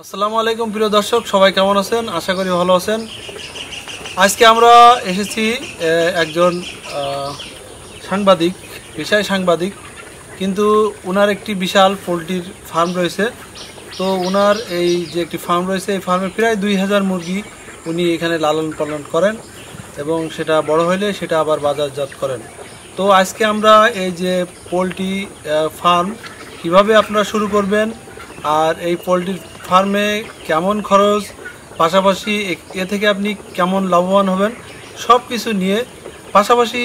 আসসালামু আলাইকুম প্রিয় দর্শক, সবাই কেমন আছেন? আশা করি ভালো আছেন। আজকে আমরা এসেছি একজন সাংবাদিক, পেশায় সাংবাদিক, কিন্তু ওনার একটি বিশাল পোলট্রির ফার্ম রয়েছে। তো ওনার এই যে একটি ফার্ম রয়েছে, এই ফার্মে প্রায় 2000 মুরগি উনি এখানে লালন পালন করেন এবং সেটা বড় হলে সেটা আবার বাজারজাত করেন। তো আজকে আমরা এই যে পোলট্রি ফার্ম কিভাবে আপনারা শুরু করবেন আর এই পোলট্রির ফার্মে কেমন খরচ, পাশাপাশি এ থেকে আপনি কেমন লাভবান হবেন, সব কিছু নিয়ে, পাশাপাশি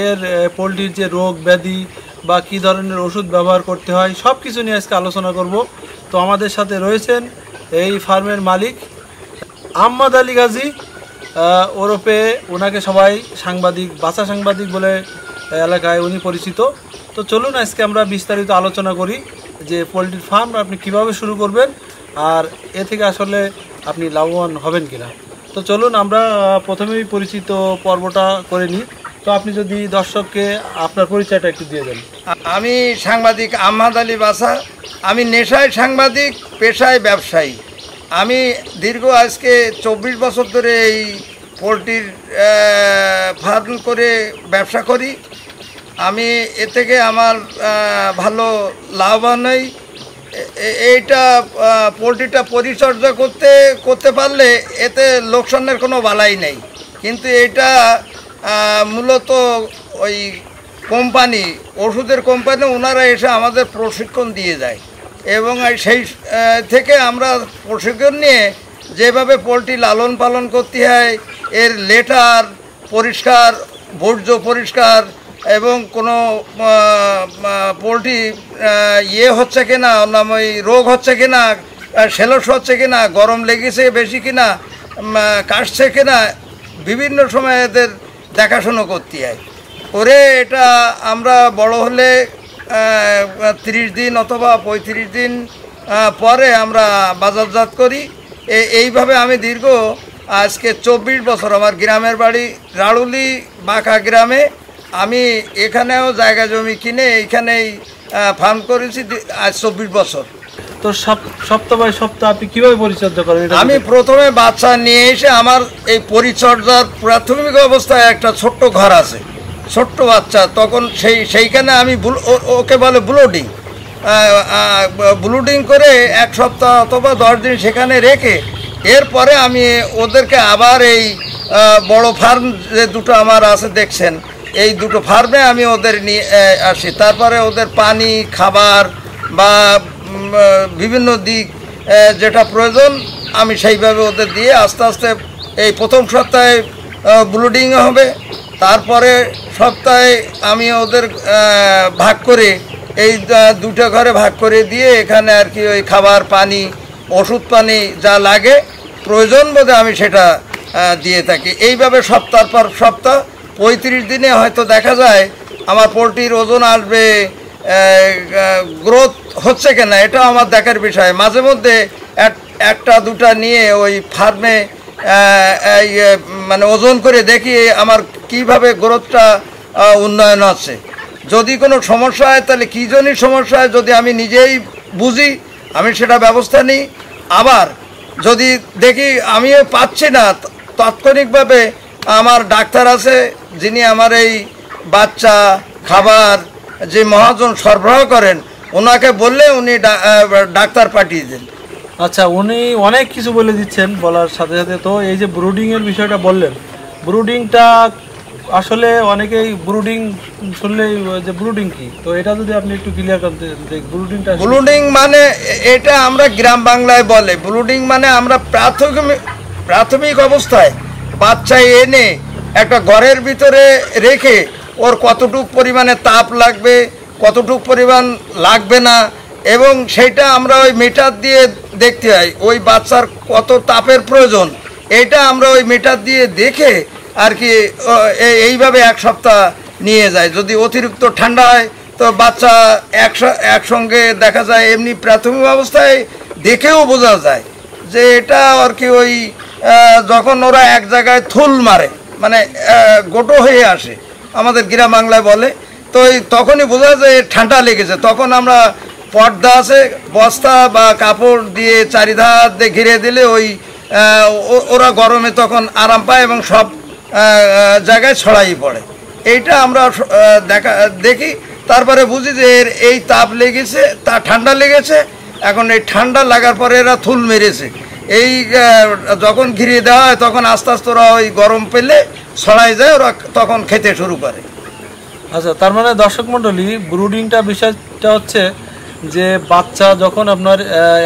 এর পোলট্রির যে রোগ ব্যাধি বা কী ধরনের ওষুধ ব্যবহার করতে হয়, সব কিছু নিয়ে আজকে আলোচনা করব। তো আমাদের সাথে রয়েছেন এই ফার্মের মালিক আহমদ আলী গাজী, ওরফে ওনাকে সবাই সাংবাদিক, বাছা সাংবাদিক বলে এলাকায় উনি পরিচিত। তো চলুন আজকে আমরা বিস্তারিত আলোচনা করি যে পোলট্রির ফার্ম আপনি কিভাবে শুরু করবেন আর এ থেকে আসলে আপনি লাভবান হবেন কিনা। তো চলুন আমরা প্রথমেই পরিচিত পর্বটা করে নিই। তো আপনি যদি দর্শককে আপনার পরিচয়টা একটু দিয়ে দেন। আমি সাংবাদিক আহমদ আলী বাছা। আমি নেশায় সাংবাদিক, পেশায় ব্যবসায়ী। আমি দীর্ঘ আজকে 24 বছর ধরে এই পোলট্রির ফার্ম করে ব্যবসা করি। আমি এ থেকে আমার ভালো লাভবান হই। এইটা পোলট্রিটা পরিচর্যা করতে পারলে এতে লোকসানের কোনো বালাই নেই, কিন্তু এটা মূলত ওই কোম্পানি, ওষুধের কোম্পানি, ওনারা এসে আমাদের প্রশিক্ষণ দিয়ে যায় এবং সেই থেকে আমরা প্রশিক্ষণ নিয়ে যেভাবে পোলট্রি লালন পালন করতে হয়, এর লেটার পরিষ্কার, বর্জ্য পরিষ্কার এবং কোনো পোলট্রি হচ্ছে কিনা, অনাময় রোগ হচ্ছে কিনা, সেলস হচ্ছে কিনা, গরম লেগেছে বেশি কিনা, কাশছে কিনা, বিভিন্ন সময় এদের দেখাশুনো করতে হয়। করে এটা আমরা বড় হলে 30 দিন অথবা 35 দিন পরে আমরা বাজারজাত করি। এইভাবে আমি দীর্ঘ আজকে 24 বছর, আমার গ্রামের বাড়ি রাড়ুলি বাঁকা গ্রামে। আমি এখানেও জায়গা জমি কিনে এইখানেই ফার্ম করেছি আজ 24 বছর। তো সপ্তাহ বাই সপ্তাহ আপনি কীভাবে পরিচর্যা করেন? আমি প্রথমে বাচ্চা নিয়ে এসে, আমার এই পরিচর্যার প্রাথমিক অবস্থায় একটা ছোট্ট ঘর আছে, ছোট্ট বাচ্চা, তখন সেইখানে আমি ওকে বলে ব্লুডিং করে 1 সপ্তাহ অথবা 10 দিন সেখানে রেখে এরপরে আমি ওদেরকে আবার এই বড় ফার্ম যে দুটো আমার আছে দেখছেন, এই দুটো ফার্মে আমি ওদের নিয়ে আসি। তারপরে ওদের পানি, খাবার বা বিভিন্ন দিক যেটা প্রয়োজন আমি সেইভাবে ওদের দিয়ে আস্তে আস্তে এই প্রথম সপ্তাহে ব্লুডিং হবে, তারপরে সপ্তাহে আমি ওদের ভাগ করে এই দুটো ঘরে ভাগ করে দিয়ে এখানে আর কি ওই খাবার, পানি, ওষুধ পানি যা লাগে প্রয়োজন বোধে আমি সেটা দিয়ে থাকি। এইভাবে সপ্তাহ পর সপ্তাহ 35 দিনে হয়তো দেখা যায় আমার পোলট্রির ওজন আসবে, গ্রোথ হচ্ছে কিনা এটাও আমার দেখার বিষয়। মাঝে মধ্যে একটা দুটা নিয়ে ওই ফার্মে মানে ওজন করে দেখি আমার কিভাবে গ্রোথটা উন্নয়ন হচ্ছে। যদি কোনো সমস্যা হয় তাহলে কী জন্যই সমস্যা হয় যদি আমি নিজেই বুঝি, আমি সেটা ব্যবস্থা নিই। আবার যদি দেখি আমিও পাচ্ছি না, তাৎক্ষণিকভাবে আমার ডাক্তার আছে যিনি আমার এই বাচ্চা, খাবার যে মহাজন সরবরাহ করেন, ওনাকে বললে উনি ডাক্তার পাঠিয়ে দেন। আচ্ছা, উনি অনেক কিছু বলে দিচ্ছেন বলার সাথে সাথে। তো এই যে ব্রুডিংয়ের বিষয়টা বললেন, ব্রুডিংটা আসলে অনেকেই ব্রুডিং শুনলেই যে ব্রুডিং কি, তো এটা যদি আপনি একটু ক্লিয়ার করতে। ব্রুডিং মানে এটা আমরা গ্রাম বাংলায় বলে, ব্রুডিং মানে আমরা প্রাথমিক অবস্থায় বাচ্চা এনে একটা ঘরের ভিতরে রেখে ওর কতটুক পরিমাণে তাপ লাগবে, কতটুক পরিমাণ লাগবে না, এবং সেইটা আমরা ওই মিটার দিয়ে দেখতে হয় ওই বাচ্চার কত তাপের প্রয়োজন। এটা আমরা ওই মিটার দিয়ে দেখে আর কি এইভাবে এক সপ্তাহ নিয়ে যায়। যদি অতিরিক্ত ঠান্ডা হয় তো বাচ্চা একসঙ্গে দেখা যায়, এমনি প্রাথমিক অবস্থায় দেখেও বোঝা যায় যে এটা আর কি ওই যখন ওরা এক জায়গায় থুল মারে, মানে গোটো হয়ে আসে আমাদের গ্রাম বাংলায় বলে, তো তখনই বোঝা যায় ঠান্ডা লেগেছে। তখন আমরা পর্দা আছে, বস্তা বা কাপড় দিয়ে চারিধার দিয়ে ঘিরে দিলে ওরা গরমে তখন আরাম পায় এবং সব জায়গায় ছড়াই পড়ে। এইটা আমরা দেখি, তারপরে বুঝি যে এই তাপ লেগেছে, ঠান্ডা লেগেছে। এখন এই ঠান্ডা লাগার পরে এরা থুল মেরেছে, এই যখন ঘিরিয়ে দেওয়া হয় তখন আস্তে আস্তে ওরা ওই গরম পেলে ছড়াই যায়, ওরা তখন খেতে শুরু করে। আচ্ছা, তার মানে দর্শক মণ্ডলী, ব্রুডিংটা বিষয়টা হচ্ছে যে বাচ্চা যখন আপনার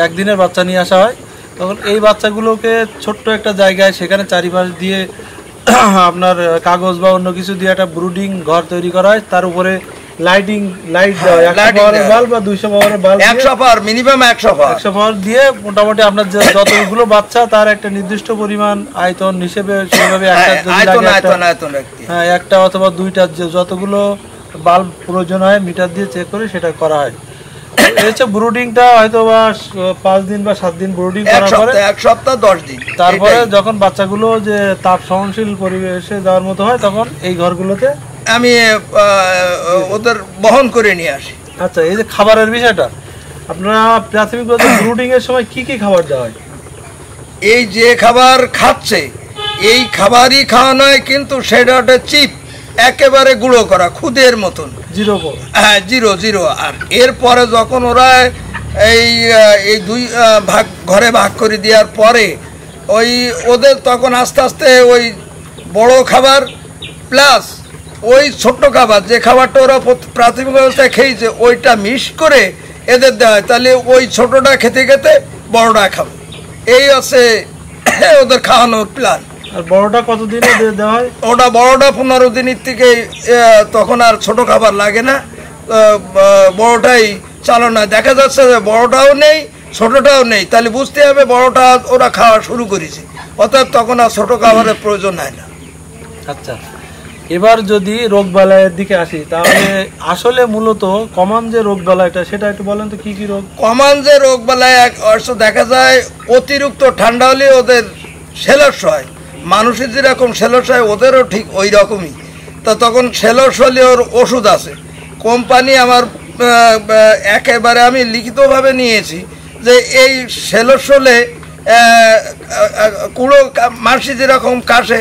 একদিনের বাচ্চা নিয়ে আসা হয়, তখন এই বাচ্চাগুলোকে ছোট্ট একটা জায়গায় সেখানে চারিপাশ দিয়ে আপনার কাগজ বা অন্য কিছু দিয়ে একটা ব্রুডিং ঘর তৈরি করা হয়। তার উপরে লাইট দেওয়া, 100 পাওয়ারের বাল্ব বা 200 পাওয়ারের বাল্ব, 100 পাওয়ার, মিনিমাম 100 পাওয়ার দিয়ে মোটামুটি আপনার যতগুলো বাচ্চা তার একটা নির্দিষ্ট পরিমাণ আয়তন হিসেবে সেভাবে একটা অথবা দুইটা যতগুলো বাল্ব প্রয়োজন হয় মিটার দিয়ে চেক করে সেটা করা হয়। ব্রুডিংটা হয়তো বা 5 দিন বা 7 দিন ব্রুডিং করার পরে 1 সপ্তাহ 10 দিন, তারপরে যখন বাচ্চাগুলো যে তাপ সহনশীল পরিবেশে যাওয়ার মতো হয় তখন এই ঘরগুলোতে আমি ওদের বহন করে নিয়ে আসি। আচ্ছা, এই যে খাবারের বিষয়টা, আপনারা প্রাথমিকভাবে ব্রুডিং এর সময় কি কি খাবার দেওয়া হয়? এই যে খাবার খাচ্ছে এই খাবারই খাওয়ানো হয়, কিন্তু সেটা একটা চিপ, একেবারে গুঁড়ো করা, খুদের মতন, হ্যাঁ, জিরো। আর এরপরে যখন ওরা এই দুই ঘরে ভাগ করে দেওয়ার পরে ওদের তখন আস্তে আস্তে ওই বড় খাবার প্লাস ওই ছোট্ট খাবার, যে খাবারটা ওরা প্রাথমিক অবস্থায় খেয়েছে ওইটা মিক্স করে এদের দেওয়া হয়। তাহলে ওই ছোটটা খেতে খেতে বড়টা খাবে, এই আছে ওদের খাওয়ানোর প্ল্যান। আর বড়টা কতদিনে দেওয়া হয়? ওটা বড়টা 15 দিনের থেকে তখন আর ছোট খাবার লাগে না, বড়টাই চালানো হয়। দেখা যাচ্ছে যে বড়টাও নেই ছোটটাও নেই, তাহলে বুঝতে হবে বড়টা ওরা খাওয়া শুরু করেছে, অর্থাৎ তখন আর ছোট খাবারের প্রয়োজন হয় না। আচ্ছা, এবার যদি রোগ বালাইয়ের দিকে আসি, তাহলে আসলে মূলত কমন যে রোগ বালাইটা সেটা একটু বলেন তো, কি কি রোগ? কমন যে রোগ বালাই দেখা যায় অতিরিক্ত ঠান্ডা হলে ওদের সেলস হয়, মানুষের যেরকম সেলস হয় ওদেরও ঠিক ওই রকমই। তো তখন সেলস হলে ওর ওষুধ আছে, কোম্পানি আমার একেবারে আমি লিখিতভাবে নিয়েছি যে এই সেলস হলে কুড়ো মাসি যেরকম কাশে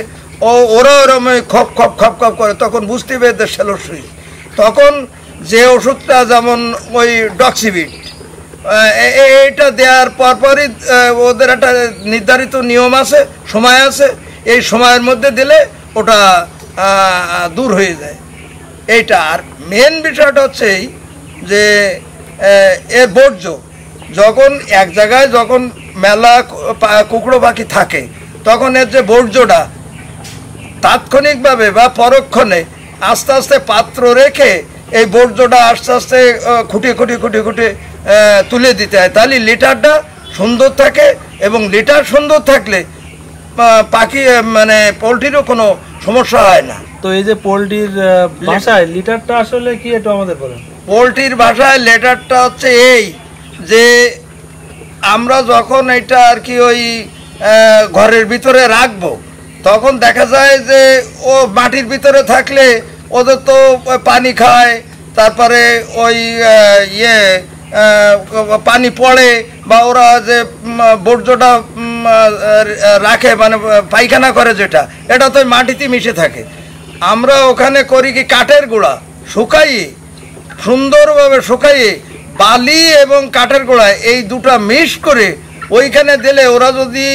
ওরা ওরকম খপ খপ খপ খপ করে, তখন বুঝতে পেরে সেলস হয়ে, তখন যে ওষুধটা যেমন ওই ডক্সিবিট, এইটা দেওয়ার পরপরই ওদের একটা নির্ধারিত নিয়ম আছে, সময় আছে, এই সময়ের মধ্যে দিলে ওটা দূর হয়ে যায় এইটা। আর মেন বিষয়টা হচ্ছে এই যে এর বর্জ্য, যখন এক জায়গায় যখন মেলা কুকুরো পাখি থাকে তখন এর যে বর্জ্যটা তাৎক্ষণিকভাবে বা পরক্ষণে আস্তে আস্তে পাত্র রেখে এই বর্জ্যটা আস্তে আস্তে খুঁটিয়ে তুলে দিতে হয়, তাহলে লিটারটা সুন্দর থাকে, এবং লিটার সুন্দর থাকলে পাখি মানে পোলট্রিরও কোনো সমস্যা হয় না। তো এই যে পোলট্রির ভাষায় লিটারটা আসলে কি একটু আমাদের বলেন? পোলট্রির ভাষায় লিটারটা হচ্ছে এই যে আমরা যখন এটা আর কি ওই ঘরের ভিতরে রাখবো, তখন দেখা যায় যে ও মাটির ভিতরে থাকলে ওদের তো পানি খায়, তারপরে ওই পানি পড়ে, বা ওরা যে বর্জ্যটা রাখে মানে পায়খানা করে যেটা, এটা তো মাটিতে মিশে থাকে। আমরা ওখানে করি কি কাঠের গুঁড়া শুকাইয়ে, সুন্দরভাবে শুকাইয়ে বালি এবং কাঠের গুঁড়া এই দুটা মিক্স করে ওইখানে দিলে ওরা যদি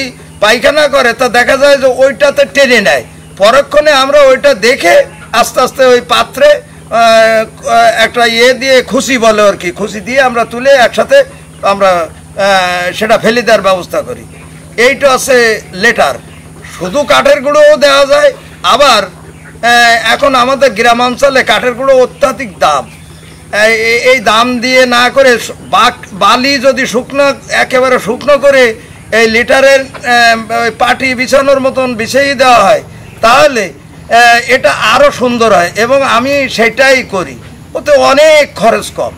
পায়খানা করে তা দেখা যায় যে ওইটাতে টেনে নেয়, পরক্ষণে আমরা ওইটা দেখে আস্তে আস্তে ওই পাত্রে একটা দিয়ে খুশি বলে আর কি, খুশি দিয়ে আমরা তুলে একসাথে আমরা সেটা ফেলে দেওয়ার ব্যবস্থা করি। এইটা আছে লেটার। শুধু কাঠের গুঁড়োও দেওয়া যায়, আবার এখন আমাদের গ্রামাঞ্চলে কাঠের গুঁড়ো অত্যাধিক দাম, এই দাম দিয়ে না করে বালি যদি শুকনো একেবারে শুকনো করে এই লিটারের ওই পাটি বিছানোর মতন বিছিয়ে দেওয়া হয়, তাহলে এটা আরও সুন্দর হয়, এবং আমি সেটাই করি। ওতে অনেক খরচ কম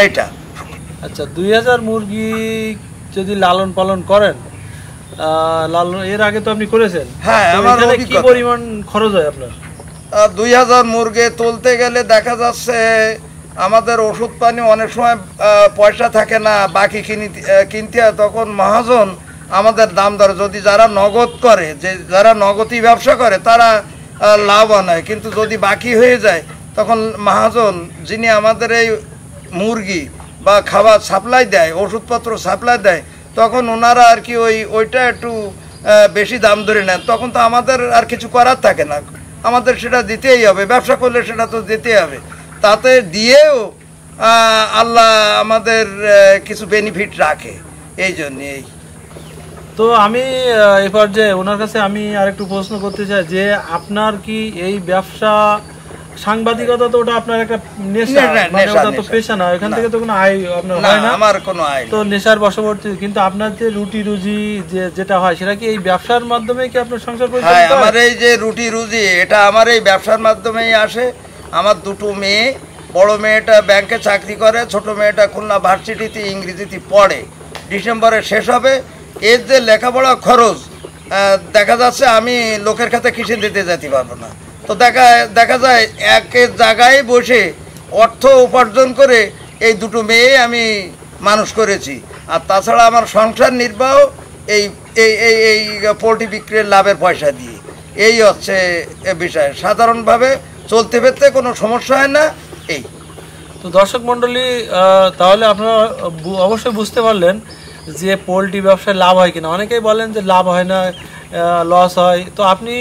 এইটা। আচ্ছা, 2000 মুরগি যদি লালন পালন করেন, লালন এর আগে তো আপনি করেছেন, হ্যাঁ, তো আমার এখানে কি অভিজ্ঞতা। পরিমাণ খরচ হয় আপনার? 2000 মুরগি তুলতে গেলে দেখা যাচ্ছে আমাদের ওষুধ পানি অনেক সময় পয়সা থাকে না, বাকি কিনতে হয়। তখন মহাজন আমাদের দাম ধরে। যদি যারা নগদ করে, যে যারা নগদই ব্যবসা করে, তারা লাভবান হয়। কিন্তু যদি বাকি হয়ে যায়, তখন মহাজন যিনি আমাদের এই মুরগি বা খাবার সাপ্লাই দেয়, ওষুধপত্র সাপ্লাই দেয়, তখন ওনারা আর কি ওইটা একটু বেশি দাম ধরে নেন। তখন তো আমাদের আর কিছু করার থাকে না, আমাদের সেটা দিতেই হবে। ব্যবসা করলে সেটা তো দিতেই হবে। তাতে দিয়েও আল্লাহ আমাদের কিছু বেনিফিট রাখে, এই জন্যে। তো আমি এবার যে ওনার কাছে আমি আরেকটু প্রশ্ন করতে চাই যে আপনার কি এই ব্যবসা, সাংবাদিকতা তো ওটা আপনার একটা নেশা, মানে ওটা তো পেশা না, এখান থেকে তো কোনো আয় আপনার হয় না? আমার কোনো আয় তো নেশার বশবর্তী, কিন্তু আপনার যে রুটি রুজি যেটা হয়, সেটা কি এই ব্যবসার মাধ্যমে কি আপনার সংসার পরিচালিত হয়? আমার এই যে রুটি রুজি, এটা আমার এই ব্যবসার মাধ্যমেই আসে। আমার দুটো মেয়ে, বড় মেয়েটা ব্যাংকে চাকরি করে, ছোট মেয়েটা খুলনা ভার্সিটিতে ইংরেজিতে পড়ে, ডিসেম্বরে শেষ হবে। এর যে লেখাপড়া খরচ, দেখা যাচ্ছে আমি লোকের খাতে কিসে দিতে যেতে পারবো না। তো দেখা যায় এক জায়গায় বসে অর্থ উপার্জন করে এই দুটো মেয়ে আমি মানুষ করেছি। আর তাছাড়া আমার সংসার নির্বাহ এই এই এই এই পোলট্রি বিক্রির লাভের পয়সা দিয়ে, এই হচ্ছে বিষয়। সাধারণভাবে চলতে ফিরতে কোনো সমস্যা হয় না। এই তো দর্শক মণ্ডলী, তাহলে আপনারা অবশ্যই বুঝতে পারলেন যে পোলট্রি ব্যবসায় লাভ হয় কিনা। অনেকেই বলেন যে লাভ হয় না, লস হয়। তো আপনি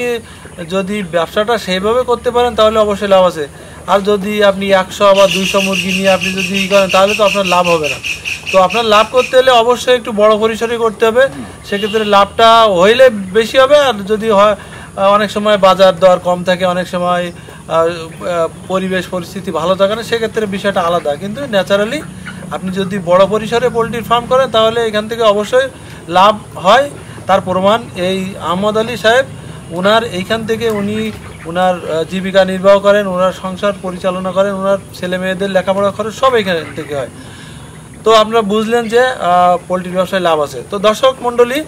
যদি ব্যবসাটা সেইভাবে করতে পারেন তাহলে অবশ্যই লাভ আছে। আর যদি আপনি 100 বা 200 মুরগি নিয়ে আপনি যদি করেন, তাহলে তো আপনার লাভ হবে না। তো আপনার লাভ করতে হলে অবশ্যই একটু বড় পরিসরে করতে হবে, সেক্ষেত্রে লাভটা হইলে বেশি হবে। আর যদি হয়, অনেক সময় বাজার দর কম থাকে, অনেক সময় পরিবেশ পরিস্থিতি ভালো থাকে না, সেক্ষেত্রে বিষয়টা আলাদা। কিন্তু ন্যাচারালি আপনি যদি বড় পরিসরে পোলট্রির ফার্ম করেন, তাহলে এখান থেকে অবশ্যই লাভ হয়। তার প্রমাণ এই আহমদ আলী সাহেব, ওনার এইখান থেকে উনি ওনার জীবিকা নির্বাহ করেন, ওনার সংসার পরিচালনা করেন, ওনার ছেলে মেয়েদের লেখাপড়া খরচ সব এখান থেকে হয়। তো আপনারা বুঝলেন যে পোলট্রি ব্যবসায় লাভ আছে। তো দর্শক মণ্ডলী,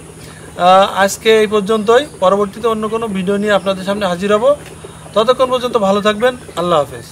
আজকে এই পর্যন্তই। পরবর্তীতে অন্য কোনো ভিডিও নিয়ে আপনাদের সামনে হাজির হব। ততক্ষণ পর্যন্ত ভালো থাকবেন। আল্লাহ হাফেজ।